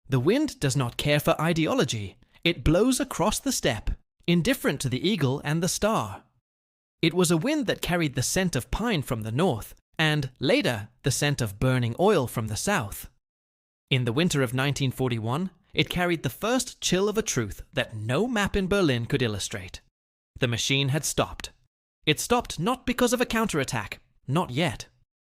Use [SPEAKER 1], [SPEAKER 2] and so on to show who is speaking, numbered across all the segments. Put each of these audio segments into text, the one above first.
[SPEAKER 1] The wind does not care for ideology. It blows across the steppe, indifferent to the eagle and the star. It was a wind that carried the scent of pine from the north, and, later, the scent of burning oil from the south. In the winter of 1941, it carried the first chill of a truth that no map in Berlin could illustrate. The machine had stopped. It stopped not because of a counterattack, not yet.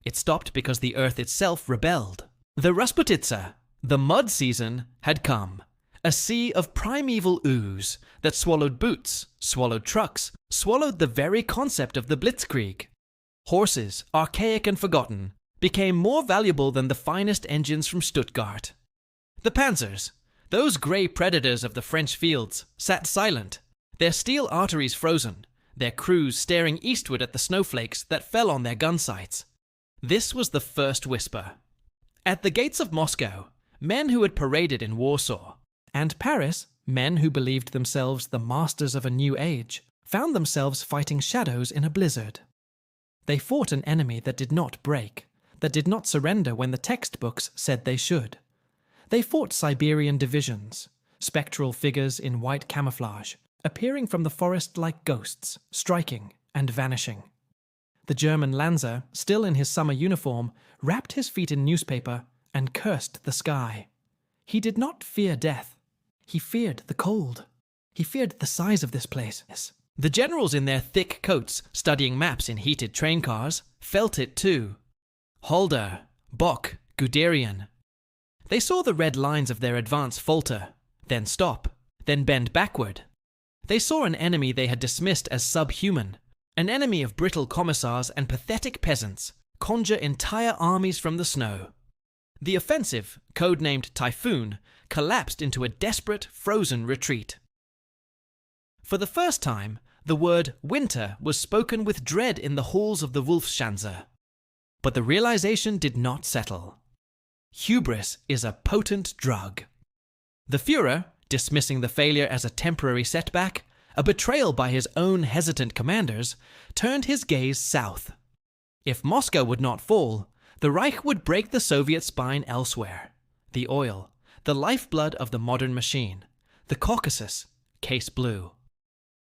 [SPEAKER 1] It stopped because the earth itself rebelled. The Rasputitsa, the mud season, had come. A sea of primeval ooze that swallowed boots, swallowed trucks, swallowed the very concept of the blitzkrieg. Horses, archaic and forgotten, became more valuable than the finest engines from Stuttgart. The panzers, those grey predators of the French fields, sat silent, their steel arteries frozen, their crews staring eastward at the snowflakes that fell on their gun sights. This was the first whisper. At the gates of Moscow, men who had paraded in Warsaw, and Paris, men who believed themselves the masters of a new age, found themselves fighting shadows in a blizzard. They fought an enemy that did not break, that did not surrender when the textbooks said they should. They fought Siberian divisions, spectral figures in white camouflage, appearing from the forest like ghosts, striking and vanishing. The German Lanzer, still in his summer uniform, wrapped his feet in newspaper and cursed the sky. He did not fear death. He feared the cold. He feared the size of this place. The generals in their thick coats, studying maps in heated train cars, felt it too. Halder, Bock, Guderian. They saw the red lines of their advance falter, then stop, then bend backward. They saw an enemy they had dismissed as subhuman, an enemy of brittle commissars and pathetic peasants, conjure entire armies from the snow. The offensive, codenamed Typhoon, collapsed into a desperate, frozen retreat. For the first time, the word winter was spoken with dread in the halls of the Wolfschanze. But the realization did not settle. Hubris is a potent drug. The Führer, dismissing the failure as a temporary setback, a betrayal by his own hesitant commanders, turned his gaze south. If Moscow would not fall, the Reich would break the Soviet spine elsewhere. The oil, the lifeblood of the modern machine, the Caucasus, case blue.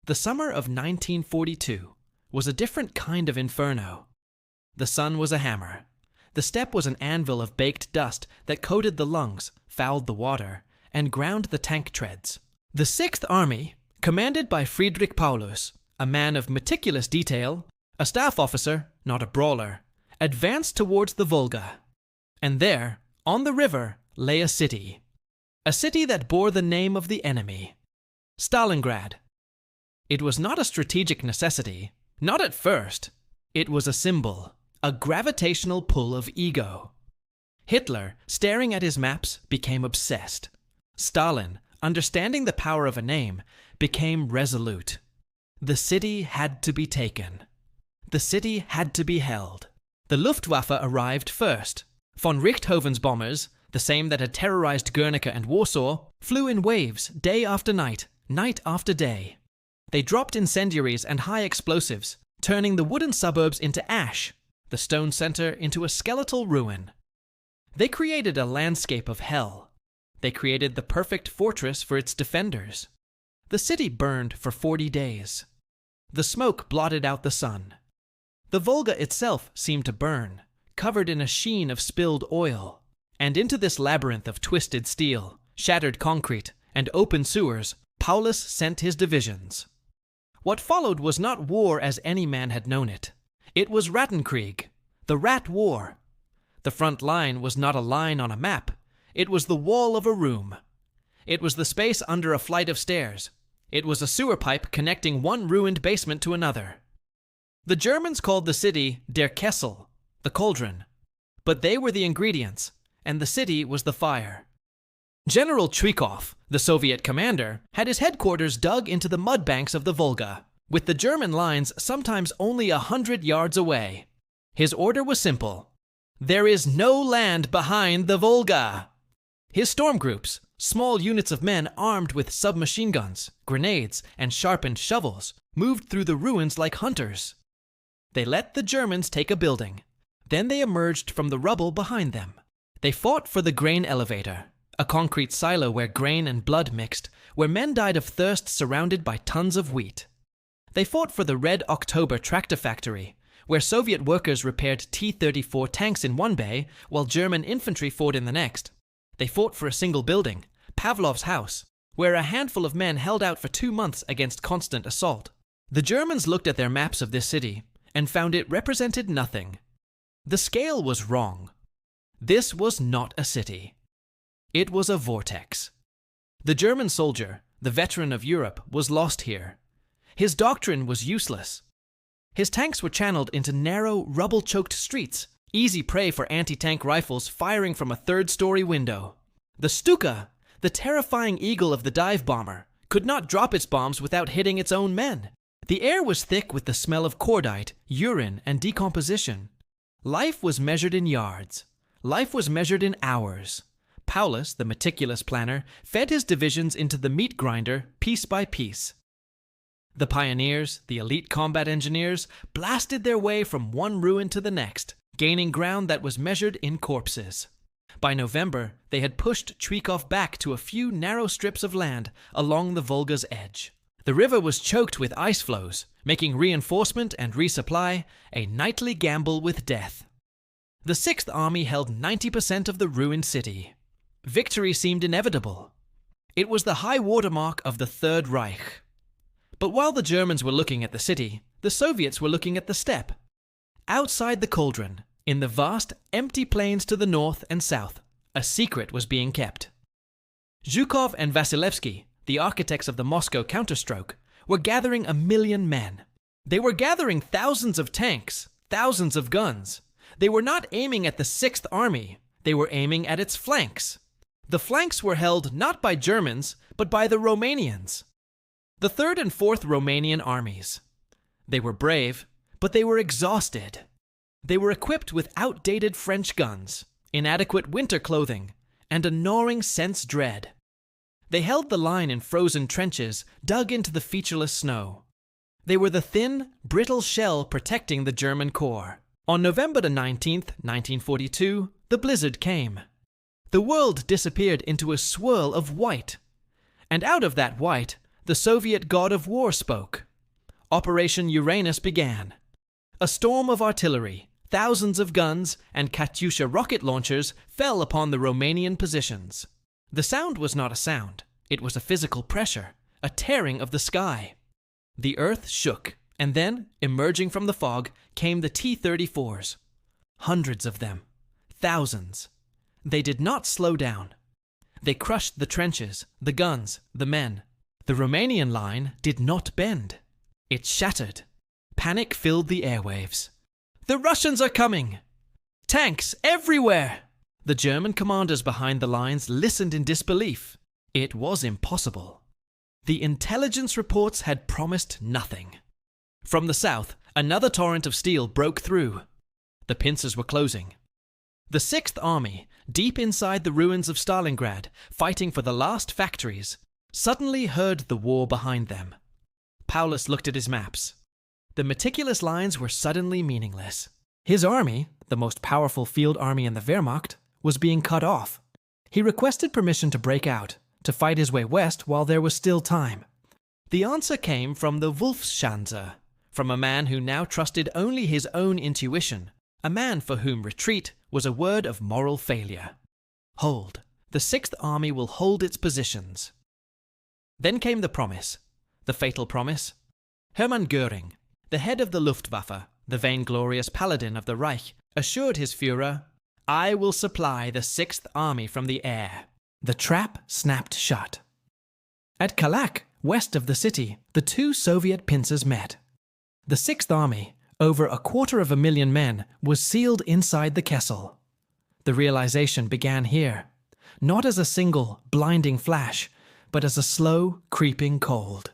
[SPEAKER 1] The summer of 1942 was a different kind of inferno. The sun was a hammer. The steppe was an anvil of baked dust that coated the lungs, fouled the water, and ground the tank treads. The Sixth Army, commanded by Friedrich Paulus, a man of meticulous detail, a staff officer, not a brawler, advanced towards the Volga. And there, on the river, lay a city that bore the name of the enemy, Stalingrad. It was not a strategic necessity, not at first. It was a symbol, a gravitational pull of ego. Hitler, staring at his maps, became obsessed. Stalin, understanding the power of a name, became resolute. The city had to be taken. The city had to be held. The Luftwaffe arrived first. Von Richthofen's bombers, the same that had terrorized Guernica and Warsaw, flew in waves day after night, night after day. They dropped incendiaries and high explosives, turning the wooden suburbs into ash, the stone center into a skeletal ruin. They created a landscape of hell. They created the perfect fortress for its defenders. The city burned for 40 days. The smoke blotted out the sun. The Volga itself seemed to burn, covered in a sheen of spilled oil. And into this labyrinth of twisted steel, shattered concrete, and open sewers, Paulus sent his divisions. What followed was not war as any man had known it. It was Rattenkrieg, the Rat War. The front line was not a line on a map. It was the wall of a room. It was the space under a flight of stairs. It was a sewer pipe connecting one ruined basement to another. The Germans called the city Der Kessel, the cauldron. But they were the ingredients, and the city was the fire. General Chuikov, the Soviet commander, had his headquarters dug into the mud banks of the Volga, with the German lines sometimes only 100 yards away. His order was simple. There is no land behind the Volga. His storm groups, small units of men armed with submachine guns, grenades, and sharpened shovels, moved through the ruins like hunters. They let the Germans take a building. Then they emerged from the rubble behind them. They fought for the grain elevator, a concrete silo where grain and blood mixed, where men died of thirst surrounded by tons of wheat. They fought for the Red October tractor factory, where Soviet workers repaired T-34 tanks in one bay while German infantry fought in the next. They fought for a single building, Pavlov's house, where a handful of men held out for 2 months against constant assault. The Germans looked at their maps of this city and found it represented nothing. The scale was wrong. This was not a city. It was a vortex. The German soldier, the veteran of Europe, was lost here. His doctrine was useless. His tanks were channeled into narrow, rubble-choked streets, easy prey for anti-tank rifles firing from a third-story window. The Stuka, the terrifying eagle of the dive bomber, could not drop its bombs without hitting its own men. The air was thick with the smell of cordite, urine, and decomposition. Life was measured in yards. Life was measured in hours. Paulus, the meticulous planner, fed his divisions into the meat grinder piece by piece. The pioneers, the elite combat engineers, blasted their way from one ruin to the next, gaining ground that was measured in corpses. By November, they had pushed Chuikov back to a few narrow strips of land along the Volga's edge. The river was choked with ice floes, making reinforcement and resupply a nightly gamble with death. The Sixth Army held 90% of the ruined city. Victory seemed inevitable. It was the high watermark of the Third Reich. But while the Germans were looking at the city, the Soviets were looking at the steppe. Outside the cauldron, in the vast, empty plains to the north and south, a secret was being kept. Zhukov and Vasilevsky, the architects of the Moscow counterstroke, were gathering 1 million men. They were gathering thousands of tanks, thousands of guns. They were not aiming at the Sixth Army, they were aiming at its flanks. The flanks were held not by Germans, but by the Romanians. The Third and Fourth Romanian armies. They were brave, but they were exhausted. They were equipped with outdated French guns, inadequate winter clothing, and a gnawing sense dread. They held the line in frozen trenches dug into the featureless snow. They were the thin, brittle shell protecting the German core. On November 19th, 1942, the blizzard came. The world disappeared into a swirl of white. And out of that white, the Soviet god of war spoke. Operation Uranus began. A storm of artillery, thousands of guns, and Katyusha rocket launchers fell upon the Romanian positions. The sound was not a sound. It was a physical pressure, a tearing of the sky. The earth shook, and then, emerging from the fog, came the T-34s. Hundreds of them. Thousands. They did not slow down. They crushed the trenches, the guns, the men. The Romanian line did not bend. It shattered. Panic filled the airwaves. The Russians are coming! Tanks everywhere! The German commanders behind the lines listened in disbelief. It was impossible. The intelligence reports had promised nothing. From the south, another torrent of steel broke through. The pincers were closing. The Sixth Army, deep inside the ruins of Stalingrad, fighting for the last factories, suddenly heard the war behind them. Paulus looked at his maps. The meticulous lines were suddenly meaningless. His army, the most powerful field army in the Wehrmacht, was being cut off. He requested permission to break out, to fight his way west while there was still time. The answer came from the Wolfschanze, from a man who now trusted only his own intuition, a man for whom retreat was a word of moral failure. Hold. The Sixth Army will hold its positions. Then came the promise, the fatal promise. Hermann Göring, the head of the Luftwaffe, the vainglorious paladin of the Reich, assured his Führer, "I will supply the Sixth Army from the air." The trap snapped shut. At Kalak, west of the city, the two Soviet pincers met. The Sixth Army, over 250,000 men, was sealed inside the Kessel. The realization began here, not as a single, blinding flash, but as a slow, creeping cold.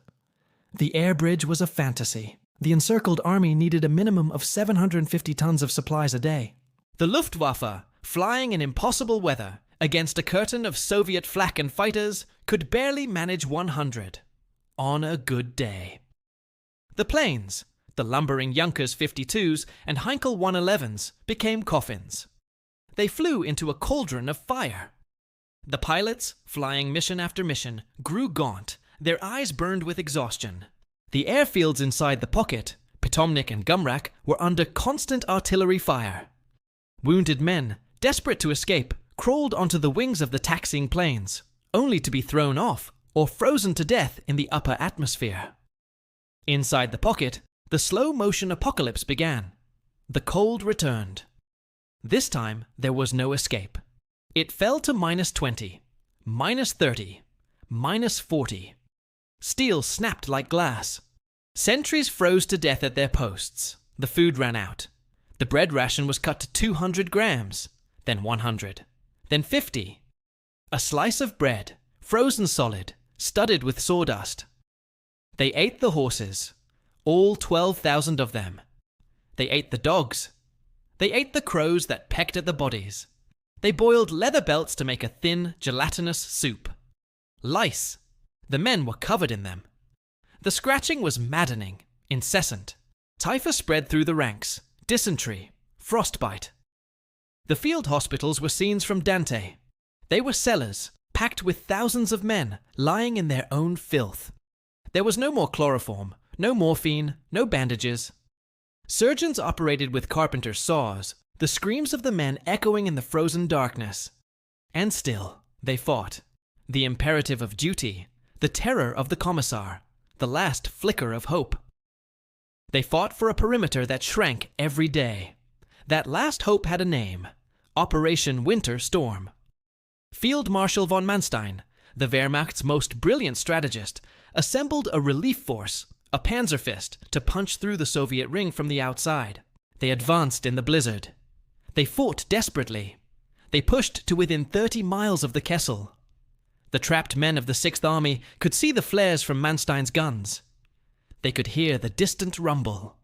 [SPEAKER 1] The air bridge was a fantasy. The encircled army needed a minimum of 750 tons of supplies a day. The Luftwaffe, flying in impossible weather, against a curtain of Soviet flak and fighters, could barely manage 100. On a good day. The planes, the lumbering Junkers 52s and Heinkel 111s, became coffins. They flew into a cauldron of fire. The pilots, flying mission after mission, grew gaunt. Their eyes burned with exhaustion. The airfields inside the pocket, Potomnik and Gumrak, were under constant artillery fire. Wounded men, desperate to escape, crawled onto the wings of the taxiing planes, only to be thrown off or frozen to death in the upper atmosphere. Inside the pocket, the slow-motion apocalypse began. The cold returned. This time, there was no escape. It fell to -20, -30, -40. Steel snapped like glass. Sentries froze to death at their posts. The food ran out. The bread ration was cut to 200 grams, then 100, then 50. A slice of bread, frozen solid, studded with sawdust. They ate the horses, all 12,000 of them. They ate the dogs. They ate the crows that pecked at the bodies. They boiled leather belts to make a thin, gelatinous soup. Lice. The men were covered in them. The scratching was maddening, incessant. Typhus spread through the ranks, dysentery, frostbite. The field hospitals were scenes from Dante. They were cellars, packed with thousands of men, lying in their own filth. There was no more chloroform, no morphine, no bandages. Surgeons operated with carpenters' saws, the screams of the men echoing in the frozen darkness. And still, they fought. The imperative of duty, the terror of the commissar, the last flicker of hope. They fought for a perimeter that shrank every day. That last hope had a name: Operation Winter Storm. Field Marshal von Manstein, the Wehrmacht's most brilliant strategist, assembled a relief force, a Panzerfist, to punch through the Soviet ring from the outside. They advanced in the blizzard. They fought desperately. They pushed to within 30 miles of the Kessel. The trapped men of the Sixth Army could see the flares from Manstein's guns. They could hear the distant rumble.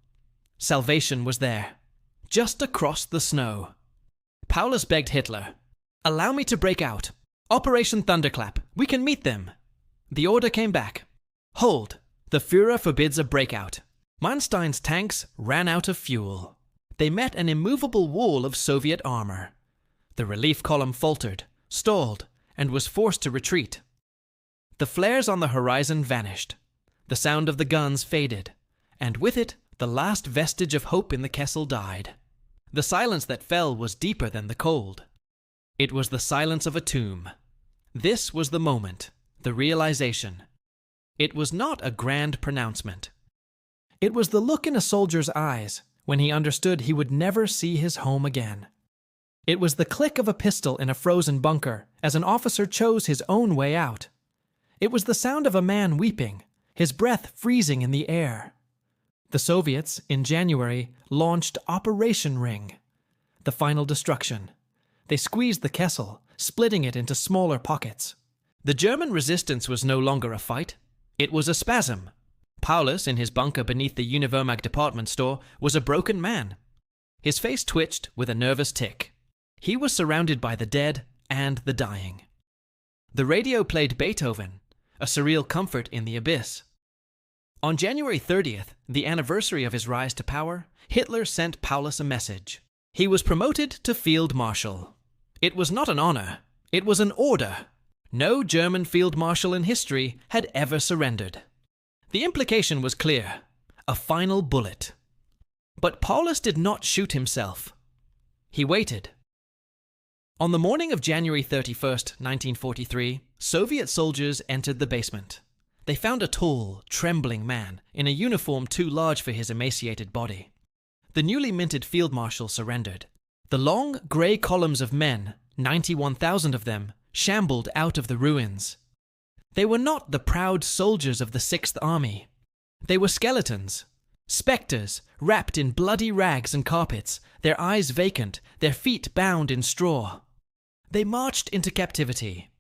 [SPEAKER 1] Salvation was there, just across the snow. Paulus begged Hitler, "Allow me to break out. Operation Thunderclap. We can meet them." The order came back. "Hold. The Führer forbids a breakout." Manstein's tanks ran out of fuel. They met an immovable wall of Soviet armor. The relief column faltered, stalled, and was forced to retreat. The flares on the horizon vanished. The sound of the guns faded, and with it, the last vestige of hope in the Kessel died. The silence that fell was deeper than the cold. It was the silence of a tomb. This was the moment, the realization. It was not a grand pronouncement. It was the look in a soldier's eyes when he understood he would never see his home again. It was the click of a pistol in a frozen bunker as an officer chose his own way out. It was the sound of a man weeping, his breath freezing in the air. The Soviets, in January, launched Operation Ring, the final destruction. They squeezed the Kessel, splitting it into smaller pockets. The German resistance was no longer a fight. It was a spasm. Paulus, in his bunker beneath the Univermag department store, was a broken man. His face twitched with a nervous tic. He was surrounded by the dead and the dying. The radio played Beethoven, a surreal comfort in the abyss. On January 30th, the anniversary of his rise to power, Hitler sent Paulus a message. He was promoted to Field Marshal. It was not an honor, it was an order. No German Field Marshal in history had ever surrendered. The implication was clear: a final bullet. But Paulus did not shoot himself. He waited. On the morning of January 31st, 1943, Soviet soldiers entered the basement. They found a tall, trembling man in a uniform too large for his emaciated body. The newly minted field marshal surrendered. The long, grey columns of men, 91,000 of them, shambled out of the ruins. They were not the proud soldiers of the Sixth Army. They were skeletons, spectres wrapped in bloody rags and carpets, their eyes vacant, their feet bound in straw. They marched into captivity.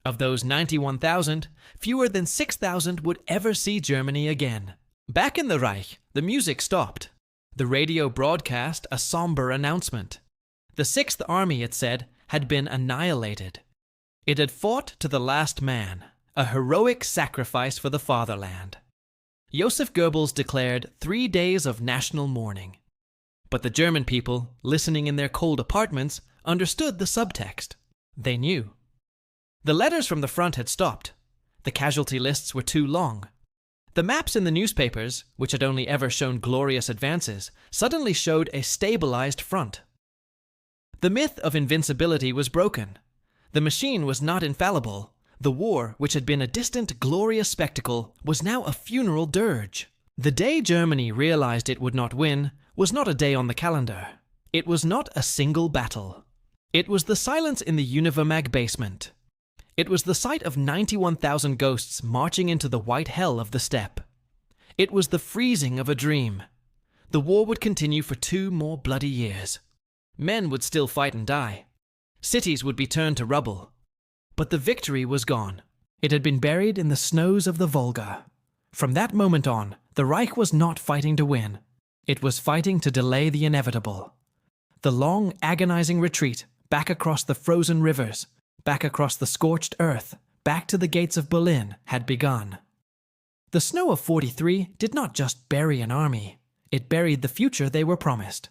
[SPEAKER 1] Of those 91,000, fewer than 6,000 would ever see Germany again. Back in the Reich, the music stopped. The radio broadcast a somber announcement. The Sixth Army, it said, had been annihilated. It had fought to the last man, a heroic sacrifice for the fatherland. Joseph Goebbels declared 3 days of national mourning. But the German people, listening in their cold apartments, understood the subtext. They knew. The letters from the front had stopped. The casualty lists were too long. The maps in the newspapers, which had only ever shown glorious advances, suddenly showed a stabilized front. The myth of invincibility was broken. The machine was not infallible. The war, which had been a distant, glorious spectacle, was now a funeral dirge. The day Germany realized it would not win was not a day on the calendar. It was not a single battle. It was the silence in the Univermag basement. It was the sight of 91,000 ghosts marching into the white hell of the steppe. It was the freezing of a dream. The war would continue for 2 more bloody years. Men would still fight and die. Cities would be turned to rubble. But the victory was gone. It had been buried in the snows of the Volga. From that moment on, the Reich was not fighting to win. It was fighting to delay the inevitable. The long, agonizing retreat, back across the frozen rivers, back across the scorched earth, back to the gates of Berlin, had begun. The snow of '43 did not just bury an army. It buried the future they were promised.